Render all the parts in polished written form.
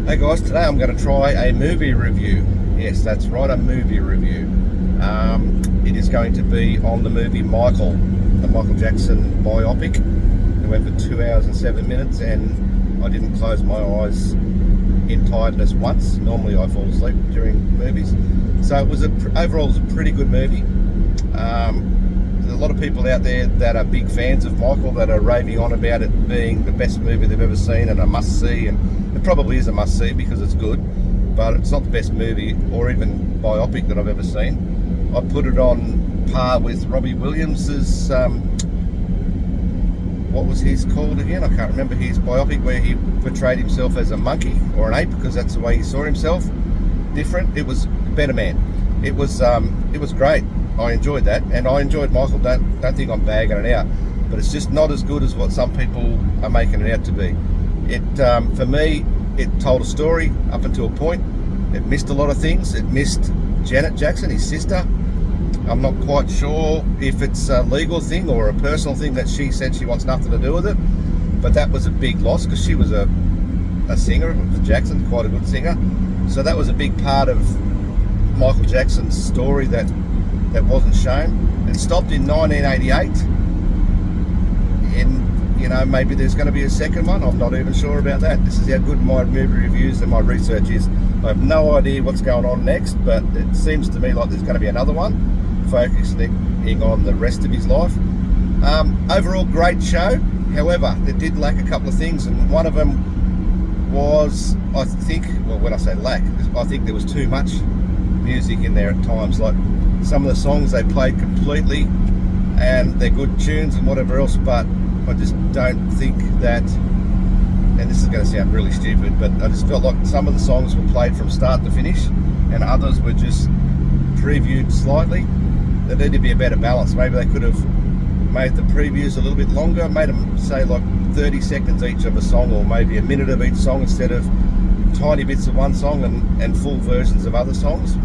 Hey guys, today I'm going to try a movie review. Yes, that's right, a movie review. It is going to be on the movie Michael, the Michael Jackson biopic. It went for 2 hours and 7 minutes, and I didn't close my eyes in tiredness once. Normally I fall asleep during movies. So overall it was a pretty good movie. There's a lot of people out there that are big fans of Michael that are raving on about it being the best movie they've ever seen and a must-see, and it probably is a must-see because it's good, but it's not the best movie or even biopic that I've ever seen. I put it on par with Robbie Williams's, what was his called again? I can't remember his biopic where he portrayed himself as a monkey or an ape because that's the way he saw himself. Different. It was Better Man. It was great. I enjoyed that, and I enjoyed Michael. Don't think I'm bagging it out, but it's just not as good as what some people are making it out to be. It for me, it told a story up until a point. It missed a lot of things. It missed Janet Jackson, his sister. I'm not quite sure if it's a legal thing or a personal thing that she said she wants nothing to do with it, but that was a big loss because she was a singer for Jackson, quite a good singer. So that was a big part of Michael Jackson's story that wasn't shown. It stopped in 1988, and maybe there's going to be a second one. I'm not even sure about that. This is how good my movie reviews and my research is. I have no idea what's going on next, but it seems to me like there's going to be another one focusing on the rest of his life. Overall, great show. However, it did lack a couple of things, and one of them was, I think, well, when I say lack, I think there was too much music in there at times. Like some of the songs they played completely, and they're good tunes and whatever else, but I just don't think that, and this is going to sound really stupid, but I just felt like some of the songs were played from start to finish and others were just previewed slightly. There needed to be a better balance. Maybe they could have made the previews a little bit longer, made them say like 30 seconds each of a song, or maybe a minute of each song instead of tiny bits of one song and full versions of other songs.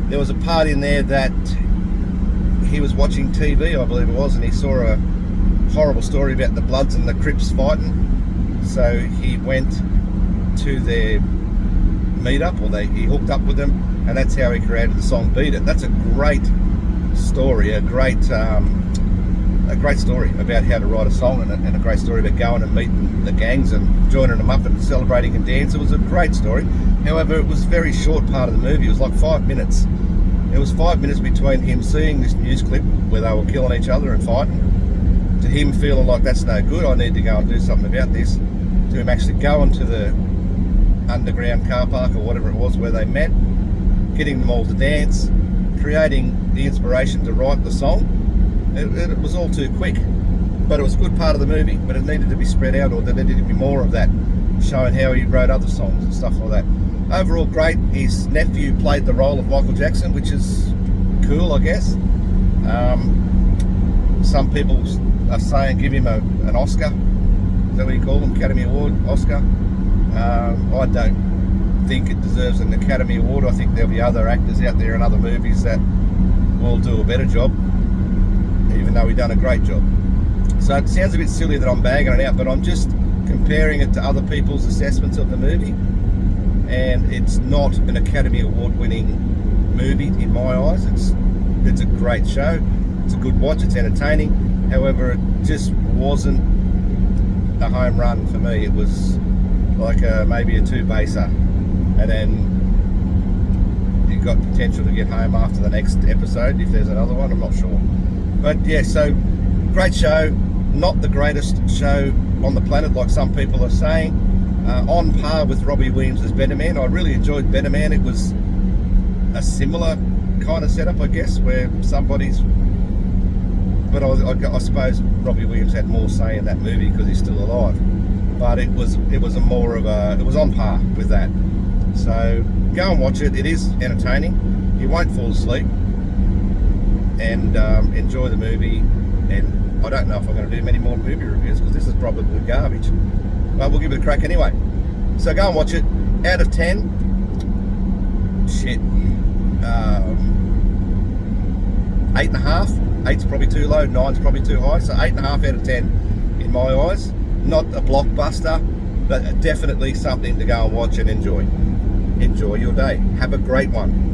There was a part in there that he was watching TV, I believe it was, and he saw a horrible story about the Bloods and the Crips fighting. So he went to their meetup, or he hooked up with them, and that's how he created the song Beat It. That's a great story, a great story about how to write a song, and a great story about going and meeting the gangs and joining them up and celebrating and dance. It was a great story. However, it was a very short part of the movie. It was like 5 minutes. It was 5 minutes between him seeing this news clip where they were killing each other and fighting, to him feeling like that's no good, I need to go and do something about this, to him actually going to the underground car park or whatever it was where they met, getting them all to dance, creating the inspiration to write the song. It was all too quick, but it was a good part of the movie, but it needed to be spread out, or there needed to be more of that, showing how he wrote other songs and stuff like that. Overall, great. His nephew played the role of Michael Jackson, which is cool, I guess. Some people are saying give him an Oscar. Is that what you call them? Academy Award, Oscar? I don't think it deserves an Academy Award. I think there'll be other actors out there in other movies that will do a better job, even though he done a great job. So it sounds a bit silly that I'm bagging it out, but I'm just comparing it to other people's assessments of the movie, and it's not an Academy Award winning movie in my eyes. It's a great show. It's a good watch. It's entertaining. However, it just wasn't a home run for me. It was like maybe a two-baser, and then you've got potential to get home after the next episode if there's another one. I'm not sure, but yeah. So great show. Not the greatest show on the planet, like some people are saying. On par with Robbie Williams' Better Man. I really enjoyed Better Man. It was a similar kind of setup, I guess, where somebody's, but I suppose Robbie Williams had more say in that movie because he's still alive. But it was on par with that. So go and watch it. It is entertaining. You won't fall asleep, and enjoy the movie. And I don't know if I'm going to do many more movie reviews because this is probably garbage, but we'll give it a crack anyway. So go and watch it. Out of 10, shit, 8.5. 8's probably too low, 9's probably too high, so 8.5 out of 10 in my eyes. Not a blockbuster, but definitely something to go and watch and enjoy. Enjoy your day. Have a great one.